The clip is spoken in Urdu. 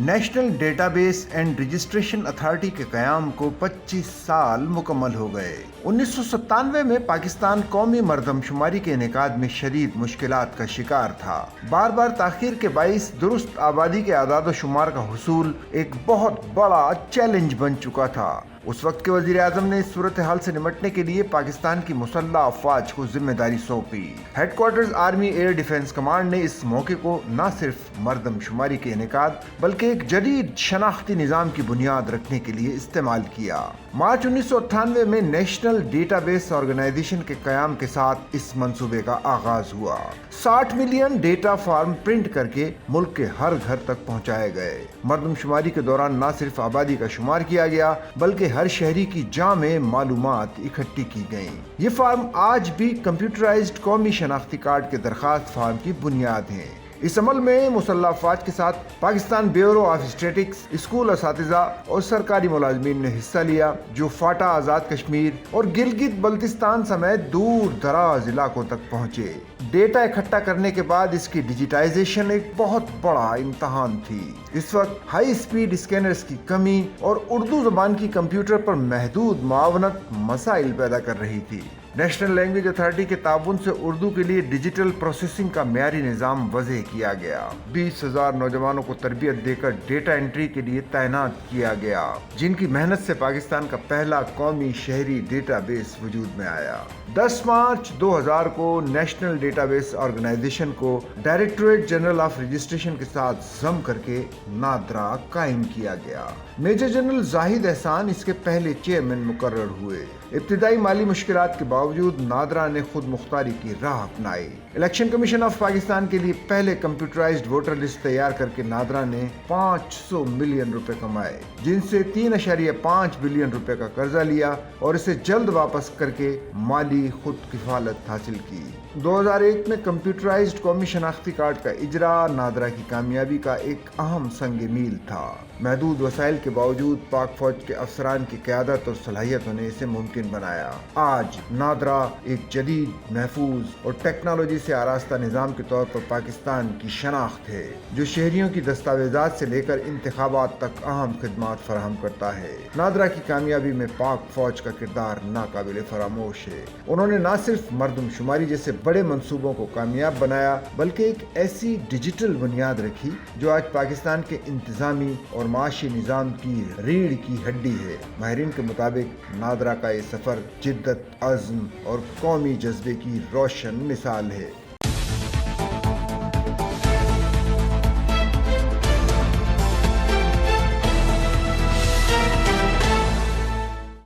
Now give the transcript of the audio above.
National data base and registration authority کے قیام کو 25 سال مکمل ہو گئے۔ 1997 میں پاکستان قومی مردم شماری کے انعقاد میں شدید مشکلات کا شکار تھا۔ بار بار تاخیر کے باعث درست آبادی کے اعداد و شمار کا حصول ایک بہت بڑا چیلنج بن چکا تھا۔ اس وقت کے وزیر اعظم نے اس صورتحال سے نمٹنے کے لیے پاکستان کی مسلح افواج کو ذمہ داری سونپی۔ Headquarters army air defence command نے اس موقع کو نہ صرف مردم شماری کے انعقاد بلکہ ایک جدید شناختی نظام کی بنیاد رکھنے کے لیے استعمال کیا۔ مارچ 1998 میں نیشنل ڈیٹا بیس آرگنائزیشن کے قیام کے ساتھ اس منصوبے کا آغاز ہوا۔ 60 ملین ڈیٹا فارم پرنٹ کر کے ملک کے ہر گھر تک پہنچائے گئے۔ مردم شماری کے دوران نہ صرف آبادی کا شمار کیا گیا بلکہ ہر شہری کی جامع معلومات اکٹھی کی گئیں۔ یہ فارم آج بھی کمپیوٹرائزڈ قومی شناختی کارڈ کے درخواست فارم کی بنیاد ہیں۔ اس عمل میں مسلح افواج کے ساتھ Pakistan bureau of statics, school اساتذہ اور سرکاری ملازمین نے حصہ لیا، جو فاٹا آزاد کشمیر اور گلگت بلتستان سمیت دور دراز علاقوں تک پہنچے۔ ڈیٹا اکٹھا کرنے کے بعد اس کی ڈیجیٹائزیشن ایک بہت بڑا امتحان تھی۔ اس وقت ہائی اسپیڈ اسکینرز کی کمی اور اردو زبان کی کمپیوٹر پر محدود معاونت مسائل پیدا کر رہی تھی۔ نیشنل لینگویج اتھارٹی کے تعاون سے اردو کے لیے ڈیجیٹل پروسیسنگ کا معیاری نظام وضع کیا گیا۔ 20,000 نوجوانوں کو تربیت دے کر ڈیٹا انٹری کے لیے تعینات کیا گیا، جن کی محنت سے پاکستان کا پہلا قومی شہری ڈیٹا بیس وجود میں آیا۔ 10 مارچ 2000 کو نیشنل ڈیٹا بیس آرگنائزیشن کو ڈائریکٹوریٹ جنرل آف رجسٹریشن کے ساتھ ضم کر کے نادرا قائم کیا گیا۔ میجر جنرل زاہد احسان اس کے پہلے چیئرمین مقرر ہوئے۔ ابتدائی مالی مشکلات کے باوجود نادرا نے خود مختاری کی راہ اپنائی۔ الیکشن کمیشن آف پاکستان کے لیے پہلے کمپیوٹرائزڈ ووٹر لسٹ تیار کر کے نادرا نے 500 ملین روپے کمائے، جن سے 3.5 بلین روپے کا قرضہ لیا اور اسے جلد واپس کر کے مالی خود کفالت حاصل کی۔ 2001 میں کمپیوٹرائزڈ قومی شناختی کارڈ کا اجرا نادرا کی کامیابی کا ایک اہم سنگ میل تھا۔ محدود وسائل کے باوجود پاک فوج کے افسران کی قیادت اور صلاحیتوں نے اسے ممکن بنایا۔ آج نادرا ایک جدید، محفوظ اور ٹیکنالوجی سے آراستہ نظام کے طور پر پاکستان کی شناخت ہے، جو شہریوں کی دستاویزات سے لے کر انتخابات تک اہم خدمات فراہم کرتا ہے۔ نادرا کی کامیابی میں پاک فوج کا کردار ناقابل فراموش ہے۔ انہوں نے نہ صرف مردم شماری جیسے بڑے منصوبوں کو کامیاب بنایا بلکہ ایک ایسی ڈیجیٹل بنیاد رکھی جو آج پاکستان کے انتظامی اور معاشی نظام کی ریڑھ کی ہڈی ہے۔ ماہرین کے مطابق نادرا کا یہ سفر جدت، عزم اور قومی جذبے کی روشن مثال ہے۔